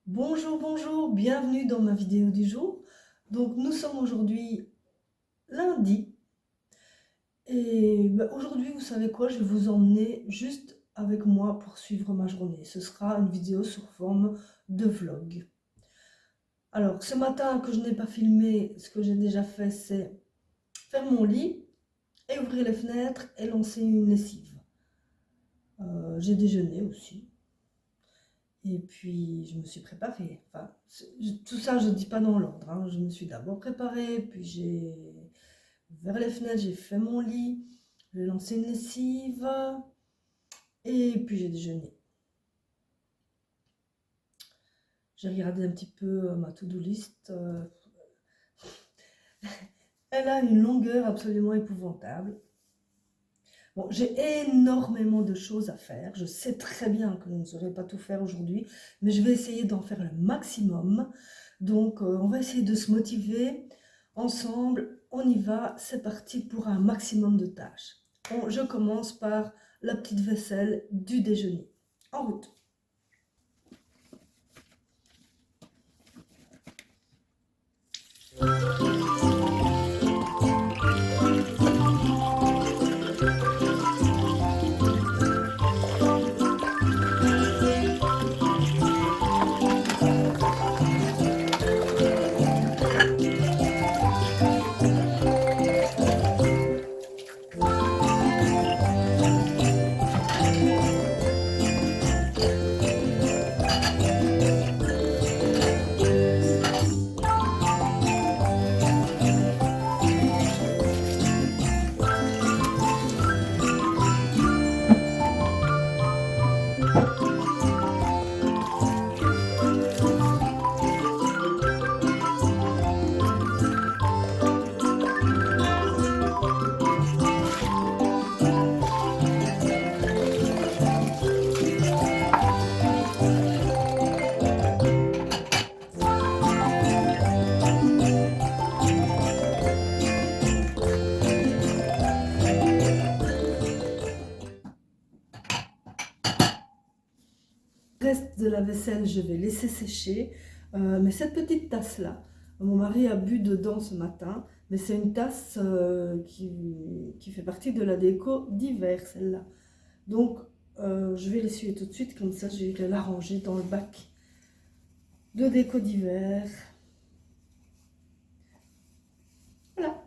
Bonjour, bonjour, bienvenue dans ma vidéo du jour. Donc nous sommes aujourd'hui lundi et aujourd'hui vous savez quoi, je vais vous emmener juste avec moi pour suivre ma journée. Ce sera une vidéo sur forme de vlog. Alors ce matin que je n'ai pas filmé, ce que j'ai déjà fait c'est faire mon lit et ouvrir les fenêtres et lancer une lessive. J'ai déjeuné aussi. Et puis, je me suis préparée. Enfin, tout ça, je ne dis pas dans l'ordre, hein. Je me suis d'abord préparée, puis j'ai ouvert les fenêtres, j'ai fait mon lit, j'ai lancé une lessive, et puis j'ai déjeuné. J'ai regardé un petit peu ma to-do list. Elle a une longueur absolument épouvantable. Bon, j'ai énormément de choses à faire. Je sais très bien que je ne saurais pas tout faire aujourd'hui, mais je vais essayer d'en faire le maximum. Donc, on va essayer de se motiver ensemble. On y va, c'est parti pour un maximum de tâches. Bon, je commence par la petite vaisselle du déjeuner. En route. Le reste de la vaisselle, je vais laisser sécher. Mais cette petite tasse-là, mon mari a bu dedans ce matin, mais c'est une tasse qui fait partie de la déco d'hiver, celle-là. Donc, je vais l'essuyer tout de suite, comme ça, je vais la ranger dans le bac de déco d'hiver. Voilà.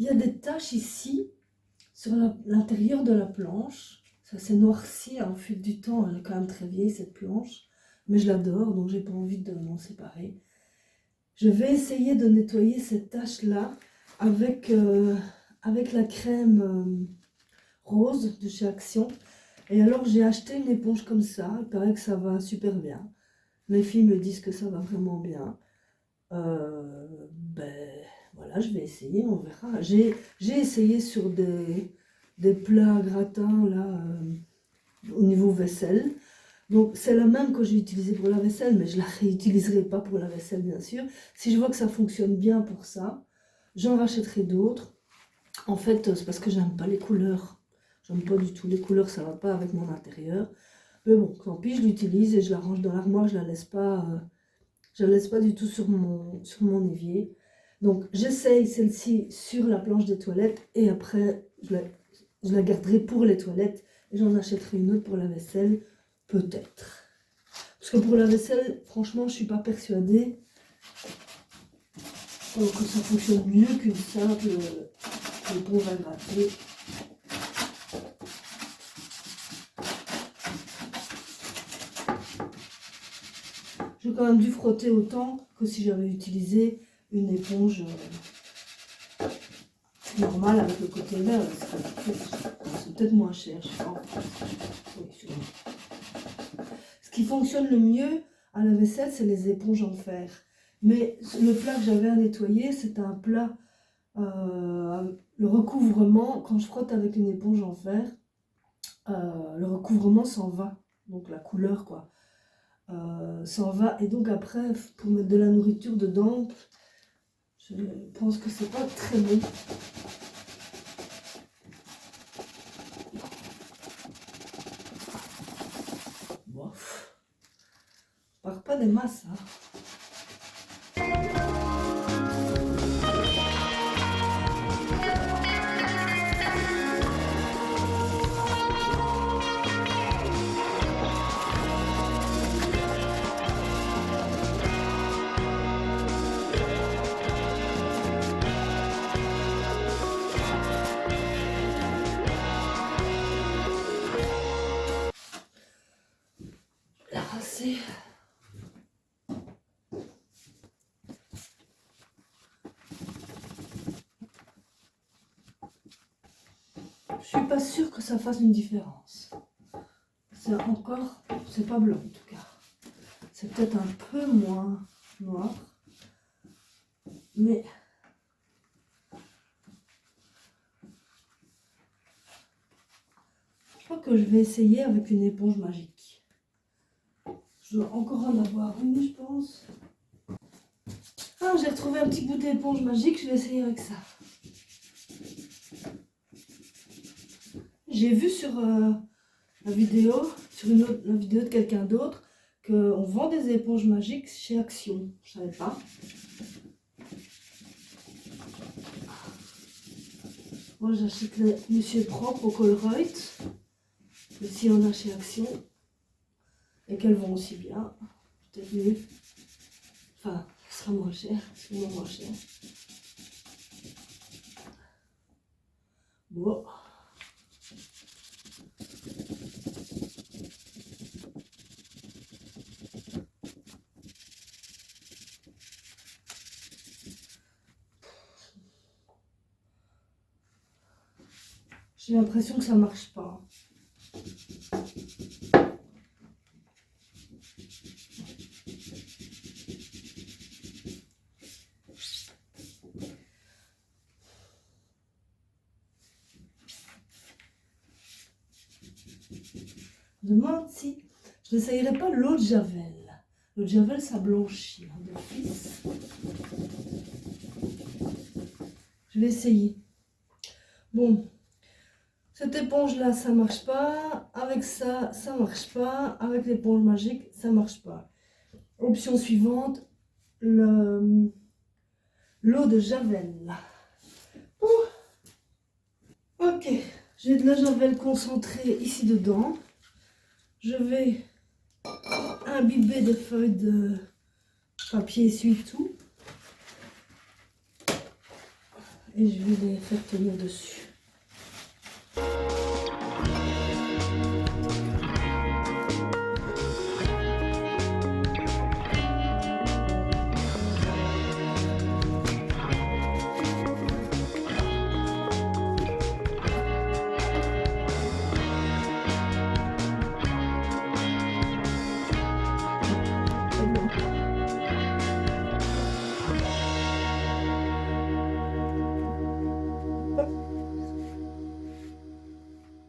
y a des taches ici, sur l'intérieur de la planche. Ça s'est noirci en fil du temps, elle est quand même très vieille cette planche. Mais je l'adore, donc j'ai pas envie de m'en séparer. Je vais essayer de nettoyer cette tache-là avec, avec la crème rose de chez Action. Et alors j'ai acheté une éponge comme ça, il paraît que ça va super bien. Mes filles me disent que ça va vraiment bien. Ben voilà, je vais essayer, on verra. J'ai essayé sur des plats gratins là, au niveau vaisselle. Donc c'est la même que j'ai utilisée pour la vaisselle, mais je la réutiliserai pas pour la vaisselle bien sûr. Si je vois que ça fonctionne bien pour ça, j'en rachèterai d'autres. En fait, c'est parce que j'aime pas les couleurs. J'aime pas du tout les couleurs, ça va pas avec mon intérieur. Mais bon, tant pis, je l'utilise et je la range dans l'armoire, je la laisse pas du tout sur mon évier. Donc j'essaye celle-ci sur la planche des toilettes et après je la garderai pour les toilettes et j'en achèterai une autre pour la vaisselle, peut-être. Parce que pour la vaisselle, franchement, je suis pas persuadée que ça fonctionne mieux qu'une simple éponge à gratter. J'ai quand même dû frotter autant que si j'avais utilisé une éponge normale avec le côté vert. C'est peut-être moins cher, je sais pas. Oui, sûrement. Ce qui fonctionne le mieux à la vaisselle, c'est les éponges en fer. Mais le plat que j'avais à nettoyer, c'est un plat, le recouvrement, quand je frotte avec une éponge en fer, le recouvrement s'en va. Donc la couleur, quoi. S'en va. Et donc après, pour mettre de la nourriture dedans, je pense que c'est pas très bon. Bof. Je pars pas des masses, hein. La rincer. Je suis pas sûre que ça fasse une différence. C'est pas blanc en tout cas. C'est peut-être un peu moins noir. Mais je crois que je vais essayer avec une éponge magique. Je dois encore en avoir une, je pense. Ah, j'ai retrouvé un petit bout d'éponge magique, je vais essayer avec ça. J'ai vu sur la vidéo, la vidéo de quelqu'un d'autre, qu'on vend des éponges magiques chez Action. Je savais pas. Moi, j'achète les Monsieur Propre au Colruyt. Mais s'il y en a chez Action, et qu'elles vont aussi bien, peut-être mieux. Enfin, ce sera moins cher, sûrement moins cher. Bon. J'ai l'impression que ça marche pas. Je me demande si je n'essayerai pas l'eau de Javel. L'eau de Javel, ça blanchit d'office. Je vais essayer. Bon, cette éponge-là, ça marche pas. Avec ça, ça marche pas. Avec l'éponge magique, ça marche pas. Option suivante, l'eau de Javel. Ouh. Ok, j'ai de la Javel concentrée ici dedans. Je vais imbiber des feuilles de papier essuie-tout. et je vais les faire tenir dessus.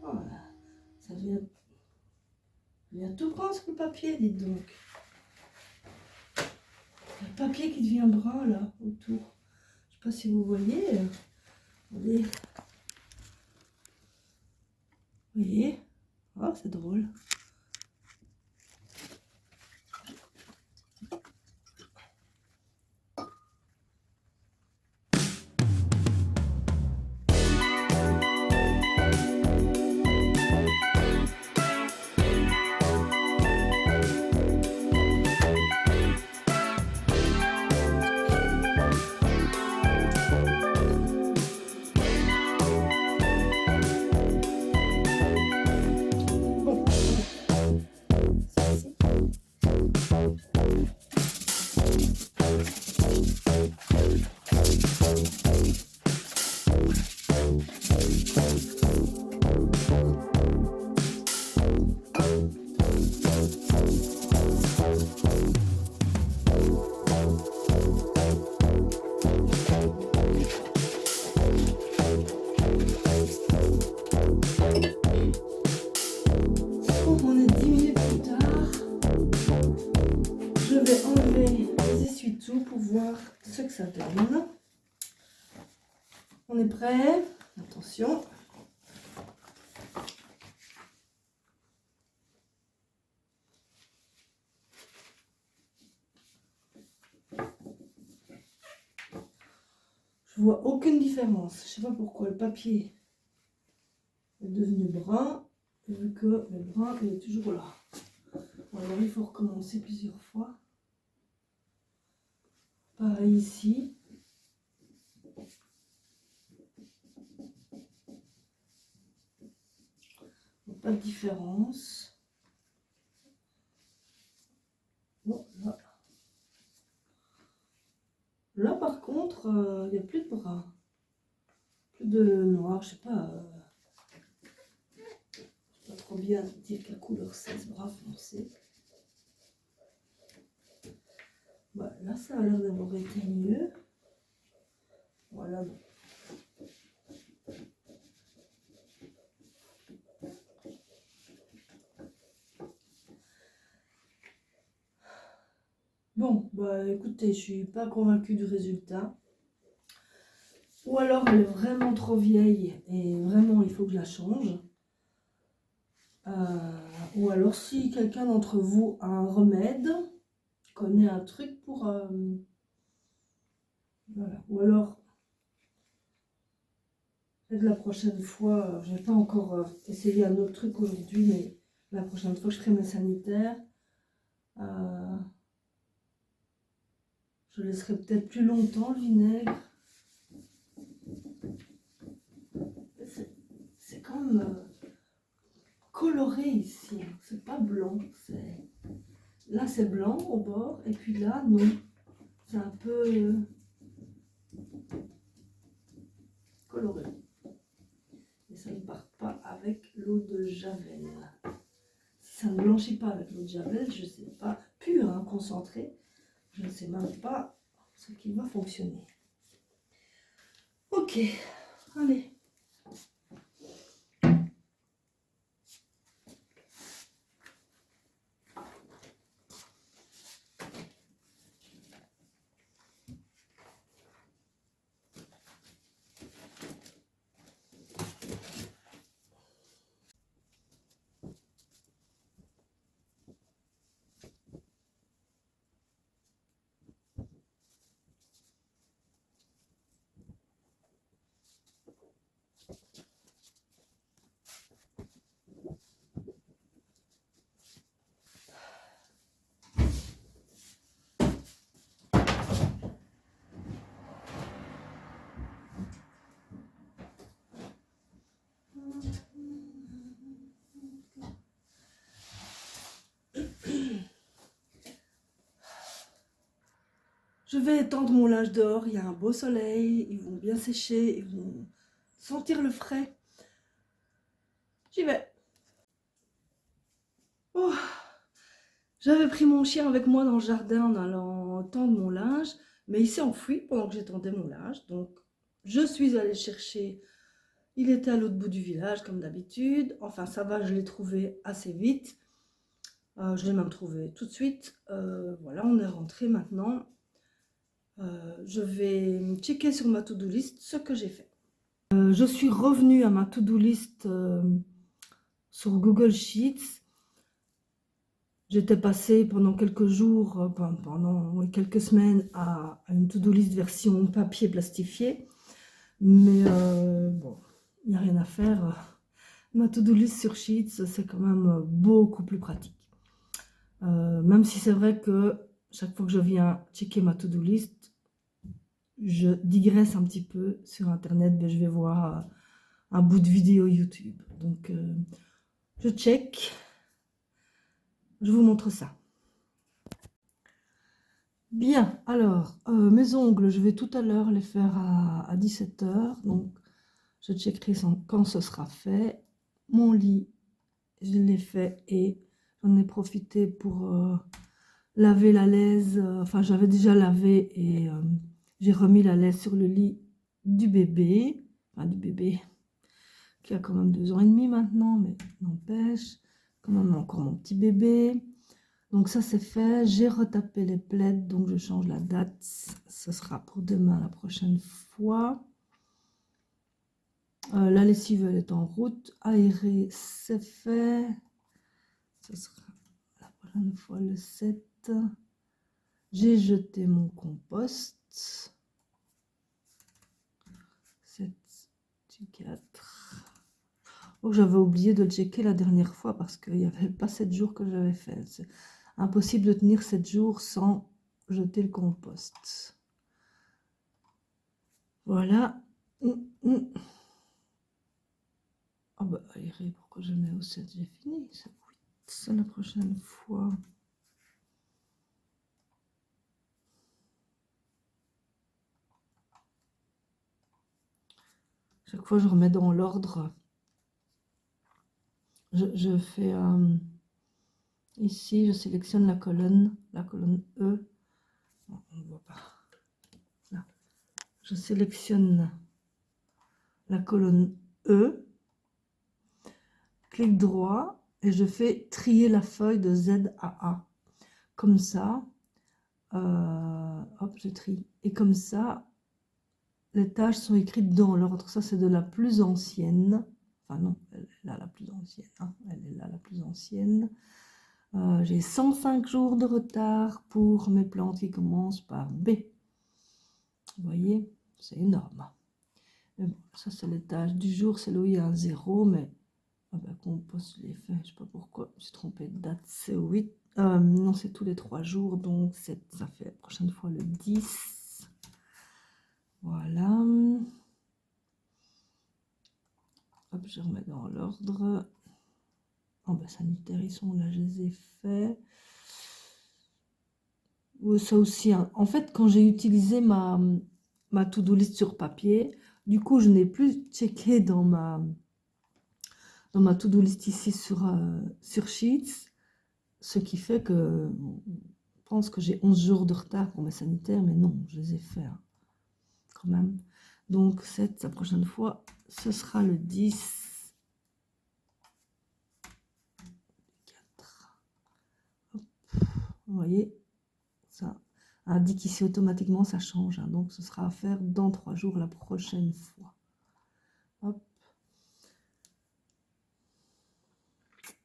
Voilà, ça vient tout prendre sur le papier, dites donc. Le papier qui devient brun là, autour. Je sais pas si vous voyez. Regardez. Vous voyez? Oh, c'est drôle. On est 10 minutes plus tard. Je vais enlever les essuie-tout pour voir ce que ça donne. On est prêt? Attention. Je vois aucune différence. Je sais pas pourquoi le papier est devenu brun, vu que le brun est toujours là. Alors il faut recommencer plusieurs fois. Pareil ici. Pas de différence. Bon, là. Là par contre, il n'y a plus de brun. Plus de noir, je sais pas. Pas trop bien dire quelle couleur c'est, ce brun foncé. Bah, là ça a l'air d'avoir été mieux. Voilà. Bon, bah écoutez, je suis pas convaincue du résultat. Ou alors elle est vraiment trop vieille et vraiment il faut que je la change. Ou alors si quelqu'un d'entre vous a un remède, connaît un truc pour... voilà. Ou alors, peut-être la prochaine fois, je n'ai pas encore essayé un autre truc aujourd'hui, mais la prochaine fois que je ferai mes sanitaires, je laisserai peut-être plus longtemps le vinaigre. C'est comme coloré ici, c'est pas blanc. Là c'est blanc au bord, et puis là non. C'est un peu coloré. Et ça ne part pas avec l'eau de Javel. Si ça ne blanchit pas avec l'eau de Javel, je ne sais pas, pur, hein, concentré, je ne sais même pas ce qui va fonctionner. Ok, allez. Je vais étendre mon linge dehors, il y a un beau soleil, ils vont bien sécher, ils vont sentir le frais. J'y vais. Oh, j'avais pris mon chien avec moi dans le jardin en allant tendre mon linge, mais il s'est enfui pendant que j'étendais mon linge. Donc, je suis allée chercher. Il était à l'autre bout du village, comme d'habitude. Enfin, ça va, je l'ai trouvé assez vite. Je l'ai même trouvé tout de suite. Voilà, on est rentré maintenant. Je vais checker sur ma to-do list ce que j'ai fait. Je suis revenue à ma to-do list sur Google Sheets. J'étais passée pendant quelques jours, pendant quelques semaines à une to-do list version papier plastifié. Mais bon, il n'y a rien à faire. Ma to-do list sur Sheets, c'est quand même beaucoup plus pratique. Même si c'est vrai que chaque fois que je viens checker ma to-do list, je digresse un petit peu sur Internet, mais je vais voir un bout de vidéo YouTube. Donc, je check. Je vous montre ça. Bien, alors, mes ongles, je vais tout à l'heure les faire à 17 h. Donc, je checkerai quand ce sera fait. Mon lit, je l'ai fait et j'en ai profité pour laver la laise. Enfin, j'avais déjà lavé et j'ai remis la laise sur le lit du bébé. Enfin, du bébé qui a quand même 2 ans et demi maintenant, mais n'empêche, quand même encore mon petit bébé. Donc ça c'est fait, j'ai retapé les plaids, donc je change la date, ce sera pour demain la prochaine fois. La lessive elle est en route, aérer c'est fait, ce sera la prochaine fois le 7. J'ai jeté mon compost, 7 du 4. Oh, j'avais oublié de le checker la dernière fois parce qu'il n'y avait pas 7 jours que j'avais fait. C'est impossible de tenir 7 jours sans jeter le compost. Voilà. Ah bah, aérer, pourquoi je mets au 7? J'ai fini. C'est la prochaine fois. Chaque fois, je remets dans l'ordre. Je fais ici, je sélectionne la colonne E. Non, on ne voit pas. Là. Je sélectionne la colonne E, clic droit et je fais trier la feuille de Z à A. Comme ça, hop, je trie. Et comme ça, les tâches sont écrites dans l'ordre. Ça, c'est de la plus ancienne. Enfin non, elle est là la plus ancienne. Hein. Elle est là la plus ancienne. J'ai 105 jours de retard pour mes plantes qui commencent par B. Vous voyez, c'est énorme. Mais bon, ça, c'est les tâches du jour. C'est là où il y a un 0, mais compost, je l'ai fait. Je ne sais pas pourquoi. Je me suis trompée de date. C'est 8. Non, c'est tous les 3 jours. Donc, ça fait la prochaine fois le 10. Voilà. Hop, je remets dans l'ordre. Oh, sanitaire, ils sont là, je les ai faits. Ça aussi, hein. En fait, quand j'ai utilisé ma to-do list sur papier, du coup, je n'ai plus checké dans ma to-do list ici sur Sheets, ce qui fait que je pense que j'ai 11 jours de retard pour mes sanitaires, mais non, je les ai faits hein, quand même. Donc, la prochaine fois, ce sera le 10. 4. Hop. Vous voyez, ça indique ici automatiquement, ça change. Hein, donc, ce sera à faire dans 3 jours la prochaine fois. Hop.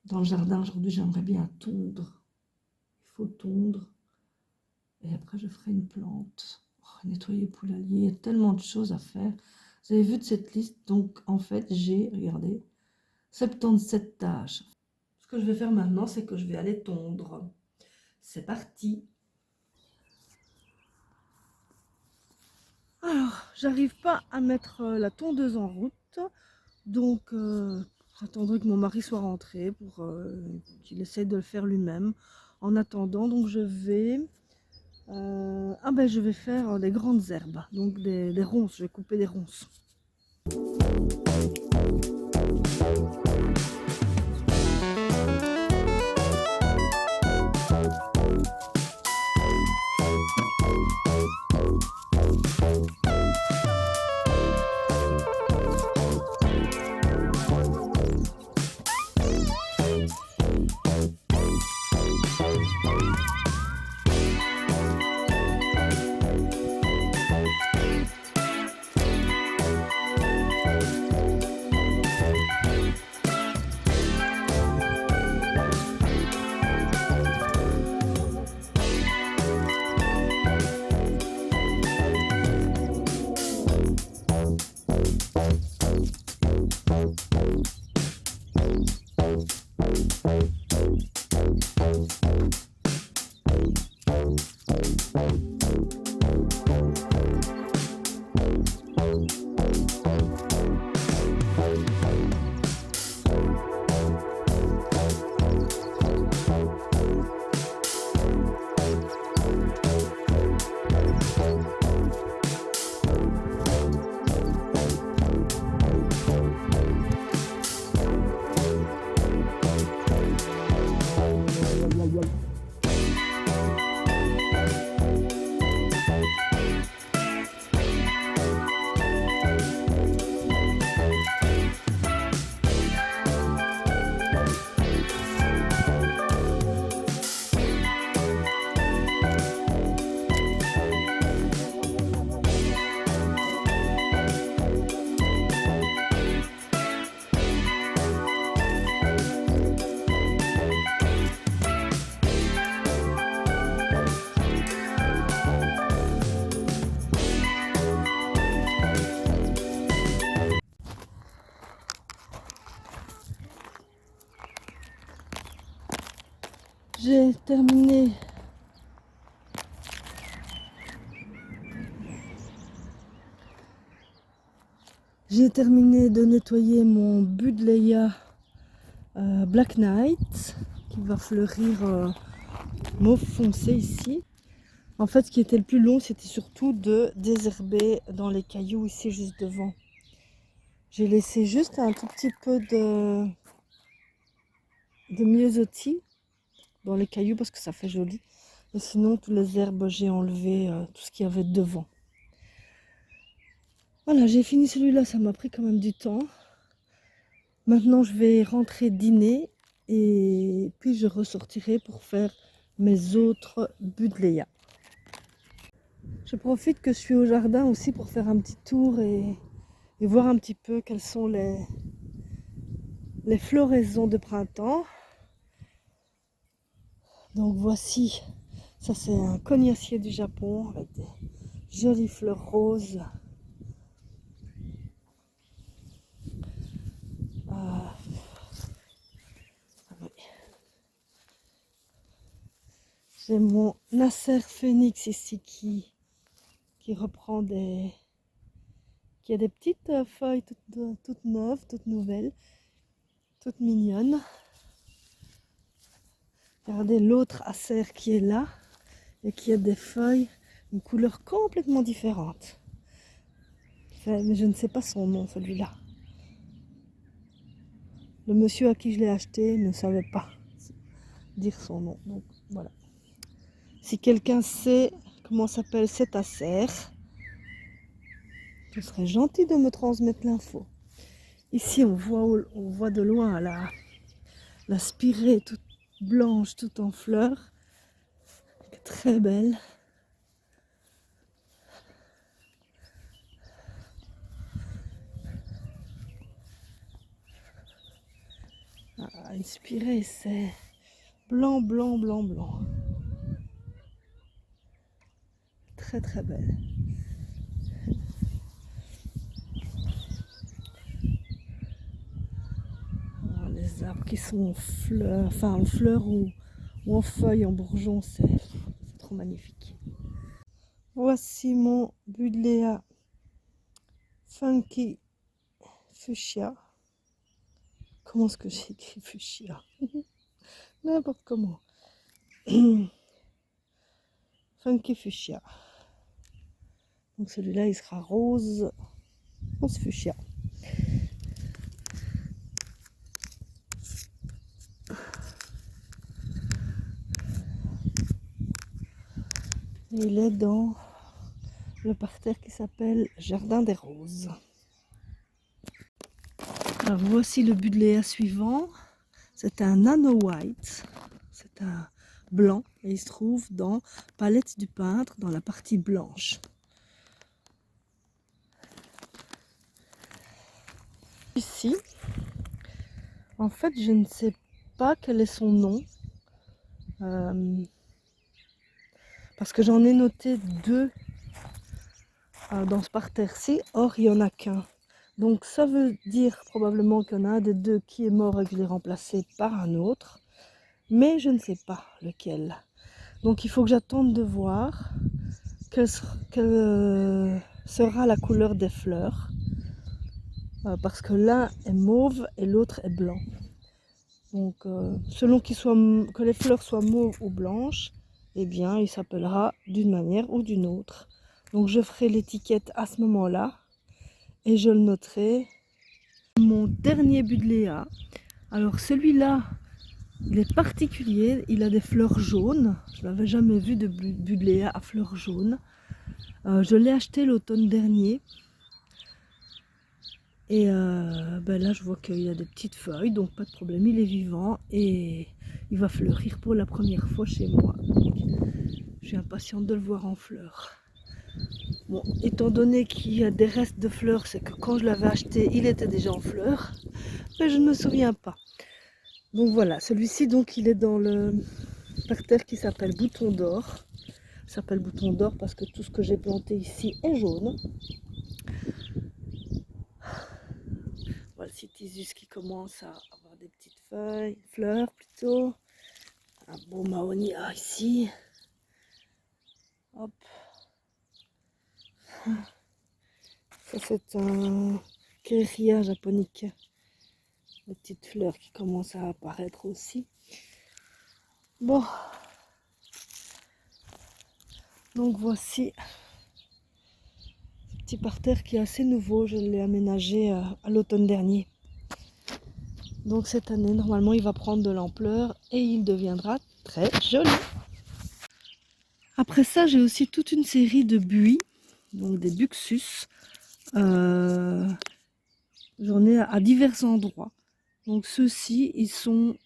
Dans le jardin, aujourd'hui, j'aimerais bien tondre. Il faut tondre. Et après, je ferai une plante. Oh, nettoyer le poulailler. Il y a tellement de choses à faire. Vous avez vu de cette liste. Donc, en fait, j'ai, regardez, 77 tâches. Ce que je vais faire maintenant, c'est que je vais aller tondre. C'est parti. Alors, j'arrive pas à mettre la tondeuse en route. Donc, j'attendrai que mon mari soit rentré pour qu'il essaie de le faire lui-même. En attendant, donc je vais Ah ben je vais faire des grandes herbes, donc des ronces, je vais couper des ronces. J'ai terminé de nettoyer mon Buddleia Black Knight qui va fleurir mauve foncé ici. En fait, ce qui était le plus long, c'était surtout de désherber dans les cailloux ici juste devant. J'ai laissé juste un tout petit peu de myosotis dans les cailloux parce que ça fait joli. Et sinon, toutes les herbes, j'ai enlevé tout ce qu'il y avait devant. Voilà, j'ai fini celui-là, ça m'a pris quand même du temps. Maintenant, je vais rentrer dîner et puis je ressortirai pour faire mes autres Buddleia. Je profite que je suis au jardin aussi pour faire un petit tour et voir un petit peu quelles sont les floraisons de printemps. Donc voici, ça c'est un cognacier du Japon avec des jolies fleurs roses. J'ai mon Nasser Phoenix ici qui reprend qui a des petites feuilles toutes neuves, toutes nouvelles, toutes mignonnes. Regardez l'autre Acer qui est là et qui a des feuilles, une couleur complètement différente. Mais je ne sais pas son nom, celui-là. Le monsieur à qui je l'ai acheté ne savait pas dire son nom. Donc voilà. Si quelqu'un sait comment s'appelle cet Acer, ce serait gentil de me transmettre l'info. Ici, on voit de loin la spirée toute blanche, toute en fleurs. Très belle. Ah, une spirée, c'est blanc, blanc, blanc, blanc. Très, très belle. Alors, les arbres qui sont en fleurs, ou en feuilles, en bourgeons, c'est trop magnifique. Voici mon Buddleia Funky Fuchsia. Comment est-ce que j'ai écrit Fuchsia? N'importe comment. Funky Fuchsia. Donc celui-là, il sera rose fuchsia. Et il est dans le parterre qui s'appelle Jardin des Roses. Alors voici le buddléia suivant. C'est un nano white. C'est un blanc et il se trouve dans Palette du peintre dans la partie blanche. Ici, en fait, je ne sais pas quel est son nom. Parce que j'en ai noté 2 dans ce parterre-ci, or il n'y en a qu'un. Donc ça veut dire probablement qu'il y en a un des 2 qui est mort et que je l'ai remplacé par un autre. Mais je ne sais pas lequel. Donc il faut que j'attende de voir quelle sera la couleur des fleurs. Parce que l'un est mauve et l'autre est blanc. Donc selon que les fleurs soient mauves ou blanches, eh bien il s'appellera d'une manière ou d'une autre. Donc je ferai l'étiquette à ce moment-là et je le noterai. Mon dernier buddléia. Alors celui-là, il est particulier, il a des fleurs jaunes. Je n'avais jamais vu de buddléia à fleurs jaunes. Je l'ai acheté l'automne dernier. Et là je vois qu'il y a des petites feuilles, donc pas de problème, il est vivant et il va fleurir pour la première fois chez moi. Donc, je suis impatiente de le voir en fleurs. Bon, étant donné qu'il y a des restes de fleurs, c'est que quand je l'avais acheté, il était déjà en fleurs, mais je ne me souviens pas. Donc voilà, celui-ci donc il est dans le parterre qui s'appelle Bouton d'or. Il s'appelle Bouton d'or parce que tout ce que j'ai planté ici est jaune. Voilà, le cytisus qui commence à avoir des petites feuilles, fleurs plutôt. Un beau mahonia ici. Hop. Ça c'est un Kerria japonica. Des petites fleurs qui commencent à apparaître aussi. Bon. Donc voici ce petit parterre qui est assez nouveau. Je l'ai aménagé à l'automne dernier. Donc cette année, normalement, il va prendre de l'ampleur et il deviendra très joli. Après ça, j'ai aussi toute une série de buis, donc des buxus. J'en ai à divers endroits. Donc ceux-ci, ils sont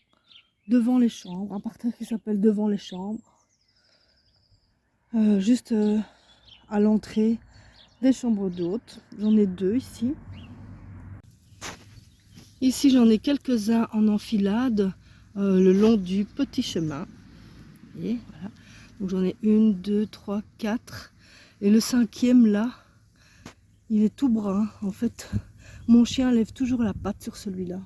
devant les chambres, un parterre qui s'appelle devant les chambres. Juste à l'entrée des chambres d'hôtes. J'en ai 2 ici. Ici, j'en ai quelques-uns en enfilade le long du petit chemin. Vous voyez, voilà. Donc j'en ai 1, 2, 3, 4. Et le 5e là, il est tout brun. En fait, mon chien lève toujours la patte sur celui-là.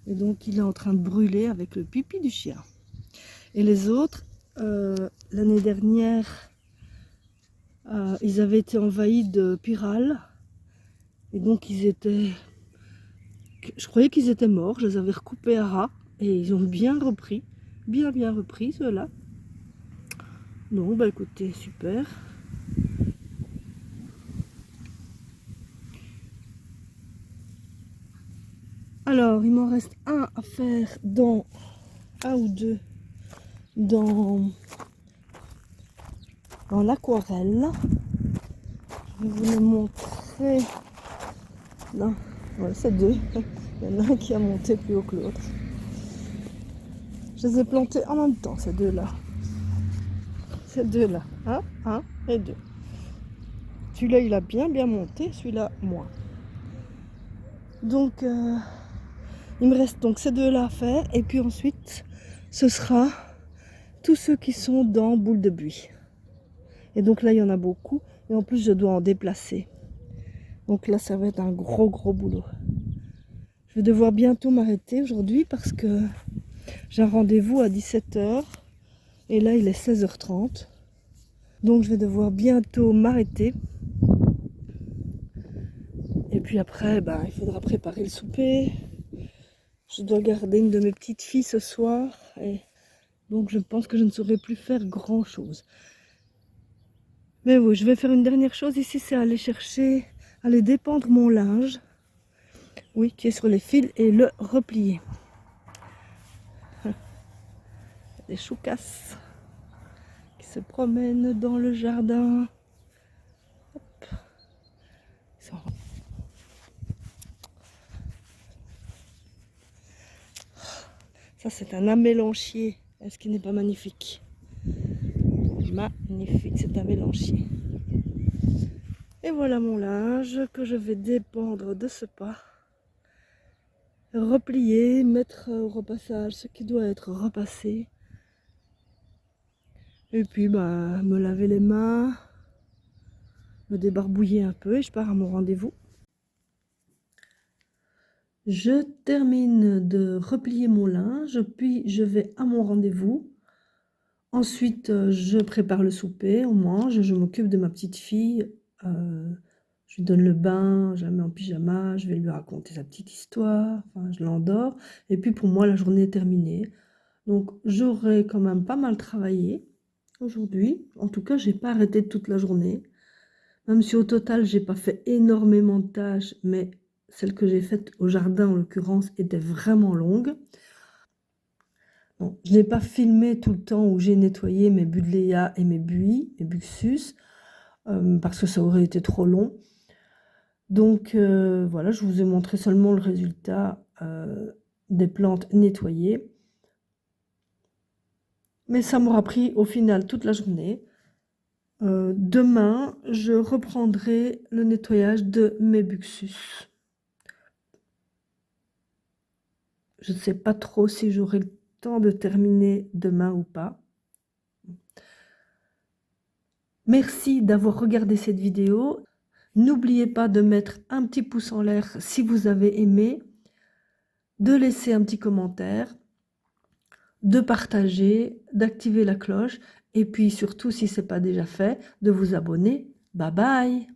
Et donc il est en train de brûler avec le pipi du chien. Et les autres, l'année dernière, ils avaient été envahis de pyrales. Et donc ils étaient... Je croyais qu'ils étaient morts, je les avais recoupés à ras. Et ils ont bien repris, bien repris ceux-là. Donc bah écoutez, super. Alors il m'en reste un à faire dans... un ou deux dans l'aquarelle. Je vais vous les montrer. Non, ouais, c'est 2. Il y en a un qui a monté plus haut que l'autre. Je les ai plantés en même temps, ces 2-là. Ces 2-là. 1 et 2. Celui-là, il a bien monté, celui-là, moins. Donc, il me reste donc ces 2-là à faire. Et puis ensuite, ce sera tous ceux qui sont dans boule de buis. Et donc là, il y en a beaucoup. Et en plus, je dois en déplacer. Donc là, ça va être un gros boulot. Je vais devoir bientôt m'arrêter aujourd'hui parce que j'ai un rendez-vous à 17 h. Et là, il est 16 h 30. Donc, je vais devoir bientôt m'arrêter. Et puis après, il faudra préparer le souper. Je dois garder une de mes petites filles ce soir. Et donc, je pense que je ne saurai plus faire grand-chose. Mais oui, je vais faire une dernière chose ici, c'est aller dépendre mon linge, oui, qui est sur les fils, et le replier. Des choucasses qui se promènent dans le jardin. Hop. Ça, c'est un amélanchier. Est-ce qu'il n'est pas magnifique? Magnifique, c'est un mélanchier. Et voilà mon linge que je vais dépendre de ce pas. Replier, mettre au repassage ce qui doit être repassé. Et puis me laver les mains, me débarbouiller un peu et je pars à mon rendez-vous. Je termine de replier mon linge, puis je vais à mon rendez-vous. Ensuite, je prépare le souper, on mange, je m'occupe de ma petite fille. Je lui donne le bain, je la mets en pyjama, je vais lui raconter sa petite histoire, enfin, je l'endors. Et puis pour moi, la journée est terminée. Donc j'aurai quand même pas mal travaillé aujourd'hui. En tout cas, j'ai pas arrêté toute la journée. Même si au total, j'ai pas fait énormément de tâches, mais celles que j'ai faites au jardin, en l'occurrence, étaient vraiment longues. Bon, je n'ai pas filmé tout le temps où j'ai nettoyé mes buddléas et mes buis, mes buxus, parce que ça aurait été trop long. Donc voilà, je vous ai montré seulement le résultat des plantes nettoyées. Mais ça m'aura pris au final toute la journée. Demain, je reprendrai le nettoyage de mes buxus. Je ne sais pas trop si j'aurai le temps de terminer demain ou pas. Merci d'avoir regardé cette vidéo. N'oubliez pas de mettre un petit pouce en l'air si vous avez aimé, de laisser un petit commentaire, de partager, d'activer la cloche et puis surtout, si ce n'est pas déjà fait, de vous abonner. Bye bye!